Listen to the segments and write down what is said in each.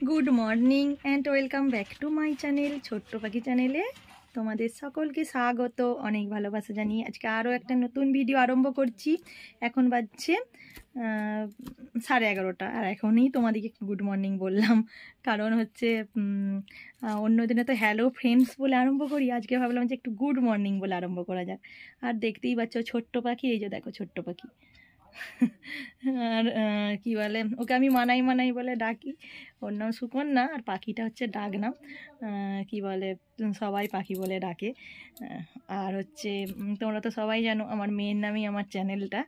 Good morning and welcome back to my channel ছোট্ট পাখি চ্যানেলে তোমাদের সকলকে স্বাগত, অনেক ভালোবাসা জানিয়ে আজকে আরও একটা নতুন ভিডিও আরম্ভ করছি। এখন বাজছে 11:30, আর এখনই তোমাদেরকে গুড মর্নিং বললাম, কারণ হচ্ছে অন্য দিনে তো হ্যালো ফ্রেন্ডস বলে আরম্ভ করি, আজকে ভাবলাম যে একটু গুড মর্নিং বলে আরম্ভ করা যাক। আর দেখতেই পাচ্ছ ছোট্ট পাখি, এই যে দেখো ছোট্ট পাখি। আর কি বলে, ওকে আমি মানাই মানাই বলে ডাকি, ওর নাম সুকন্যা, আর পাখিটা হচ্ছে ডাক নাম, কি বলে সবাই পাখি বলে ডাকে। আর হচ্ছে তোমরা তো সবাই জানো আমার মেয়ের নামই আমার চ্যানেলটা।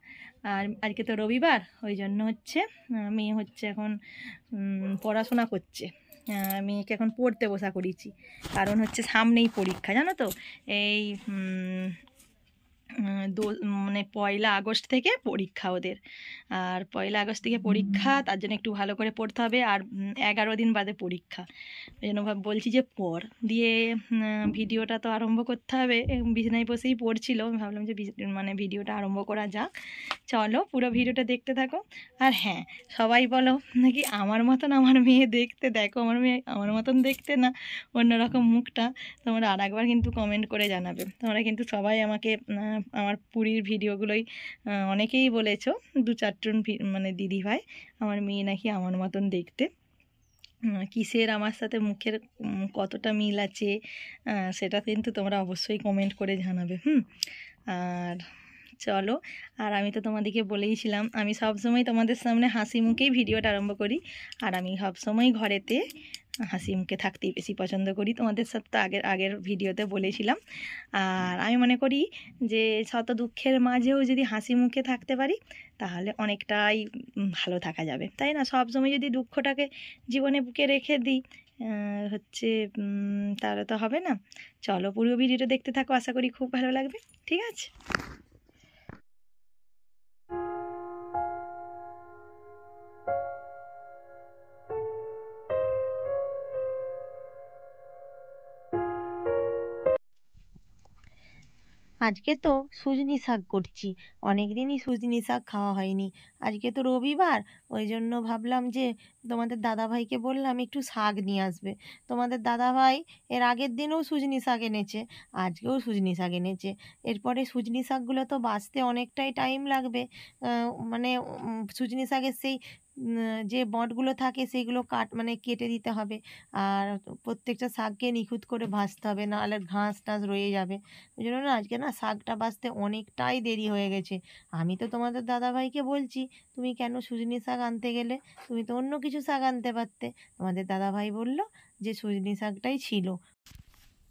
আর আজকে তো রবিবার, ওই জন্য হচ্ছে মেয়ে হচ্ছে এখন পড়াশোনা করছে। মেয়েকে এখন পড়তে বসা করেছি, কারণ হচ্ছে সামনেই পরীক্ষা, জানো তো, এই মানে 1 আগস্ট থেকে পরীক্ষা ওদের। আর 1 আগস্ট থেকে পরীক্ষা, তার জন্য একটু ভালো করে পড়তে হবে। আর 11 দিন বাদে পরীক্ষা, ওই জন্য বলছি যে পড় দিয়ে ভিডিওটা তো আরম্ভ করতে হবে। বিছানায় বসেই পড়ছিল, আমি ভাবলাম যে মানে ভিডিওটা আরম্ভ করা যাক। চলো পুরো ভিডিওটা দেখতে থাকো। আর হ্যাঁ, সবাই বলো নাকি আমার মতন আমার মেয়ে দেখতে, দেখো আমার মেয়ে আমার মতন দেখতে না, অন্যরকম মুখটা। তোমরা আর একবার কিন্তু কমেন্ট করে জানাবে। তোমরা কিন্তু সবাই আমাকে আমার পুরীর ভিডিওগুলোই অনেকেই বলেছো, 2-4জন মানে দিদি ভাই, আমার মেয়ে নাকি আমার মতন দেখতে। কিসের আমার সাথে মুখের কতটা মিল আছে সেটা কিন্তু তোমরা অবশ্যই কমেন্ট করে জানাবে। আর চলো, আর আমি তো তোমাদেরকে বলেইছিলাম আমি সবসময় তোমাদের সামনে হাসি মুখেই ভিডিওটা আরম্ভ করি, আর আমি সবসময় ঘরেতে হাসি মুখে থাকতেই বেশি পছন্দ করি। তোমাদের সাথে তো আগের ভিডিওতে বলেছিলাম। আর আমি মনে করি যে শত দুঃখের মাঝেও যদি হাসি মুখে থাকতে পারি তাহলে অনেকটাই ভালো থাকা যাবে, তাই না? সবসময় যদি দুঃখটাকে জীবনে বুকে রেখে দিই হচ্ছে তাহলে তো হবে না। চলো পুরো ভিডিওটা দেখতে থাকো, আশা করি খুব ভালো লাগবে। ঠিক আছে। আজকে তো সুজনি শাক করছি, অনেক দিনই সুজনি শাক খাওয়া হয়নি। আজকে তো রবিবার, ওই জন্য ভাবলাম যে তোমাদের দাদাভাইকে বললাম একটু শাক নিয়ে আসবে। তোমাদের দাদাভাই এর আগের দিনেও সুজনি শাক এনেছে, আজকেও সুজনি শাক এনেছে। এরপরে সুজনি শাকগুলো তো বাছতে অনেকটাই টাইম লাগবে। মানে সুজনি শাকের সেই যে বটগুলো থাকে সেইগুলো মানে কেটে দিতে হবে। আর প্রত্যেকটা শাককে নিখুঁত করে ভাজতে হবে, নাহলে ঘাস টাস রয়ে যাবে। ওই জন্য না আজকে না শাকটা বাছতে অনেকটাই দেরি হয়ে গেছে। আমি তো তোমাদের দাদাভাইকে বলছি তুমি কেন সুজনি শাক আনতে গেলে, তুমি তো অন্য কিছু শাক আনতে পারতে। তোমাদের দাদাভাই বলল যে সুজনি শাকটাই ছিল।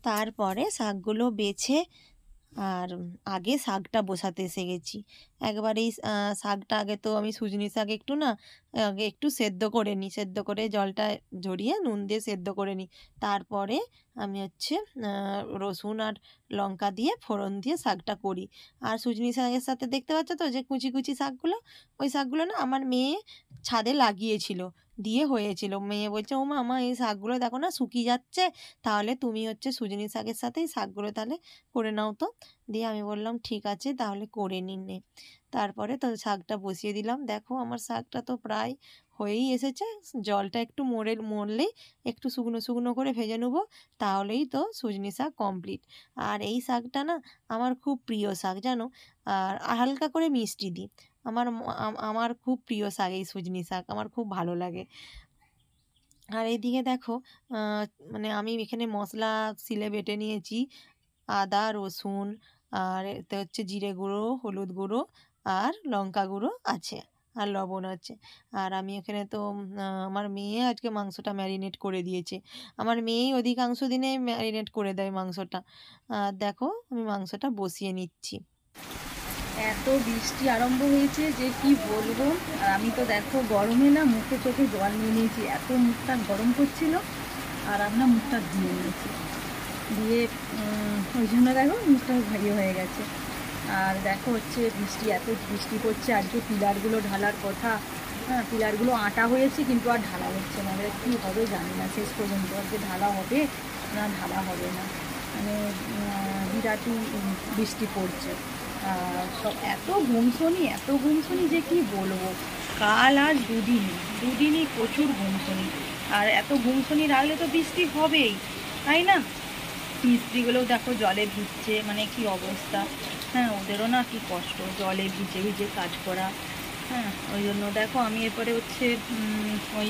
তারপরে শাকগুলো বেছে আর আগে শাকটা বসাতে এসে গেছি। একবার এই শাকটা আগে তো আমি সুজনি শাক একটু না আগে একটু সেদ্ধ করে নিই, সেদ্ধ করে জলটা ঝরিয়ে নুন দিয়ে সেদ্ধ করে নিই। তারপরে আমি হচ্ছে রসুন আর লঙ্কা দিয়ে ফোড়ন দিয়ে শাকটা করি। আর সুজনি শাকের সাথে দেখতে পাচ্ছ তো যে কুচি কুচি শাকগুলো, ওই শাকগুলো না আমার মেয়ে ছাদে লাগিয়েছিল, দিয়ে হয়েছিল। মেয়ে বলছে ও মা এই শাকগুলো দেখো না শুকিয়ে যাচ্ছে, তাহলে তুমি হচ্ছে সুজনি শাকের সাথে এই শাকগুলো তাহলে করে নাও তো। দিয়ে আমি বললাম ঠিক আছে তাহলে করে নিন। তারপরে তো শাকটা বসিয়ে দিলাম। দেখো আমার শাকটা তো প্রায় হয়েই এসেছে, জলটা একটু মরলেই একটু শুকনো শুকনো করে ভেজে নেবো, তাহলেই তো সুজনি শাক কমপ্লিট। আর এই শাকটা না আমার খুব প্রিয় শাক জানো, আর হালকা করে মিষ্টি দিই। আমার খুব প্রিয় শাক এই সুজনি শাক, আমার খুব ভালো লাগে। আর এইদিকে দেখো মানে আমি এখানে মশলা শিলে বেটে নিয়েছি, আদা রসুন, আর এতে হচ্ছে জিরে গুঁড়ো, হলুদ গুঁড়ো আর লঙ্কা গুঁড়ো আছে, আর লবণ আছে। আর আমি এখানে তো আমার মেয়ে আজকে মাংসটা ম্যারিনেট করে দিয়েছে। আমার মেয়েই অধিকাংশ দিনে ম্যারিনেট করে দেয় মাংসটা। দেখো আমি মাংসটা বসিয়ে নিচ্ছি। এত বৃষ্টি আরম্ভ হয়েছে যে কি বলবো। আর আমি তো দেখো গরমে না মুখে চোখে জল নিয়ে নিয়েছি, এত মুখটা গরম করছিল, আর আমরা মুখটা ধুয়ে নিয়েছি, দিয়ে ওই জন্য দেখো মুখটা ভারী হয়ে গেছে। আর দেখো হচ্ছে এত বৃষ্টি পড়ছে, আজকে পিলারগুলো ঢালার কথা। হ্যাঁ, পিলারগুলো আটা হয়েছে কিন্তু আর ঢালা হচ্ছে না, এবার কী হবে জানি না শেষ পর্যন্ত, আজকে ঢালা হবে না ঢালা হবে না, মানে বিরাটই বৃষ্টি পড়ছে। সব এত গুমসনি যে কি বলবো। কাল আজ দুদিনই প্রচুর গুমসনি। আর এত গুমসনি রাখলে তো বৃষ্টি হবেই, তাই না? মিস্ত্রিগুলোও দেখো জলে ভিজছে, মানে কি অবস্থা। হ্যাঁ, ওদেরও না কি কষ্ট, জলে ভিজে ভিজে কাজ করা। হ্যাঁ, ওই জন্য দেখো আমি এরপরে হচ্ছে ওই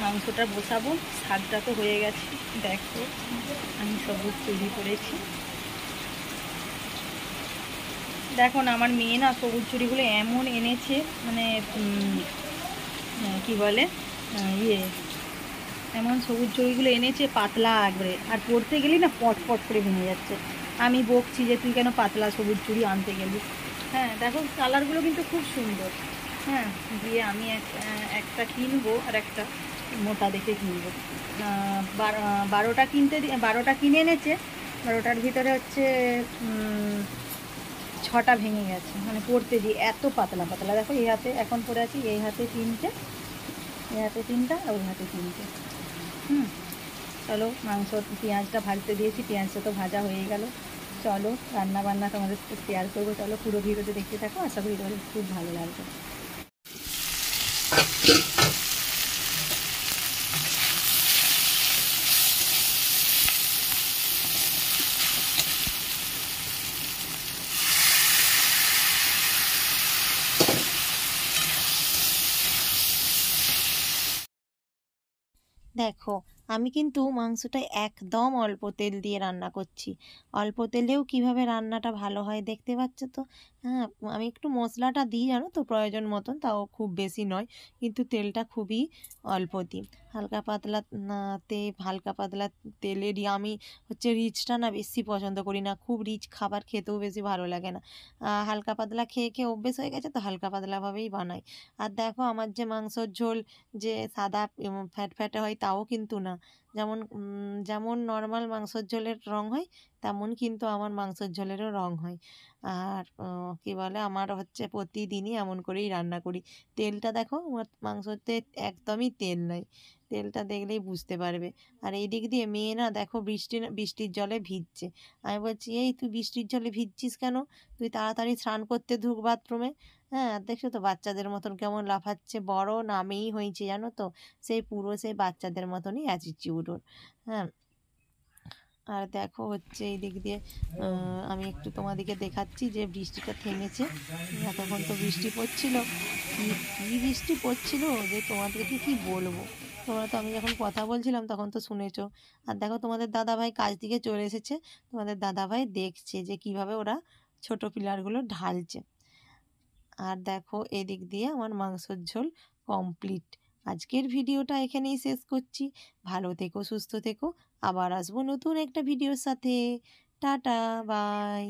মাংসটা বসাবো। শাকটা তো হয়ে গেছে, দেখো আমি সবুজ তৈরি করেছি। দেখো না, আমার মেয়ে না সবুজ চুড়িগুলো এমন এনেছে, মানে কি বলে ইয়ে, এমন সবুজ চুড়িগুলো এনেছে পাতলা একবারে, আর পরতে গেলেই না পট পট করে ভেঙে যাচ্ছে। আমি বকছি যে তুই কেন পাতলা সবুজ চুড়ি আনতে গেলি। হ্যাঁ দেখো, কালারগুলো কিন্তু খুব সুন্দর। হ্যাঁ, দিয়ে আমি একটা কিনবো, আর একটা মোটা দেখে কিনবো। 12টা কিনে এনেছে। 12টার ভিতরে হচ্ছে 6টা ভেঙে গেছে, মানে পরতে দিয়ে এত পাতলা পাতলা। দেখো এই হাতে এখন পরে আছি, এই হাতে 3টে, এই হাতে 3টা, আর ওই হাতে 3টে। চলো, মাংস পেঁয়াজটা ভাজতে দিয়েছি, পেঁয়াজটা তো ভাজা হয়ে গেল। চলো রান্না বান্না তোমাদের সাথে শেয়ার করবো। চলো পুরো ভিডিওতে দেখতে থাকো, আশা করি তোমাদের খুব ভালো লাগবে। দেখো, আমি কিন্তু মাংসটা একদম অল্প তেল দিয়ে রান্না করছি। অল্প তেলেও কিভাবে রান্নাটা ভালো হয় দেখতে পাচ্ছ তো। হ্যাঁ, আমি একটু মশলাটা দিই জানো তো প্রয়োজন মতন, তাও খুব বেশি নয়, কিন্তু তেলটা খুবই অল্প দিই। হালকা পাতলা হালকা পাতলা তেলেরই আমি হচ্ছে রিচটা না বেশি পছন্দ করি না, খুব রিচ খাবার খেতেও বেশি ভালো লাগে না। হালকা পাতলা খেয়ে খেয়ে অভ্যেস হয়ে গেছে, তো হালকা পাতলাভাবেই বানাই। আর দেখো আমার যে মাংসর ঝোল যে সাদা ফ্যাট হয় তাও কিন্তু না। যেমন নর্মাল মাংসের ঝোলের রং হয়, তেমন কিন্তু আমার মাংসের ঝোলেরও রং হয়। আর কী বলে, আমার হচ্ছে প্রতিদিনই এমন করেই রান্না করি। তেলটা দেখো, আমার মাংসতে একদমই তেল নাই, তেলটা দেখলেই বুঝতে পারবে। আর এই দিক দিয়ে মেয়ে না দেখো বৃষ্টির জলে ভিজছে। আমি বলছি, এই তুই বৃষ্টির জলে ভিজছিস কেন? তুই তাড়াতাড়ি স্নান করতে ঢুক বাথরুমে। হ্যাঁ, আর দেখছো তো বাচ্চাদের মতন কেমন লাফাচ্ছে, বড় নামেই হয়েছে জানো তো, সেই বাচ্চাদের মতনই অ্যাটিটিউড ওর। হ্যাঁ, আর দেখো হচ্ছে এই দিক দিয়ে আমি একটু তোমাদেরকে দেখাচ্ছি যে বৃষ্টিটা থেমেছে। এতক্ষণ তো বৃষ্টি পড়ছিল, কি কি বৃষ্টি পড়ছিল যে তোমাদেরকে কি বলবো। তোমরা তো আমি যখন কথা বলছিলাম তখন তো শুনেছো। আর দেখো তোমাদের দাদাভাই কাজ দিকে চলে এসেছে। তোমাদের দাদাভাই দেখছে যে কিভাবে ওরা ছোট পিলারগুলো ঢালছে। আর দেখো এদিক দিয়ে আমার মাংসের ঝোল কমপ্লিট। আজকের ভিডিওটা এখানেই শেষ করছি। ভালো থেকো, সুস্থ থেকো। আবার আসবো নতুন একটা ভিডিওর সাথে। Tata, by.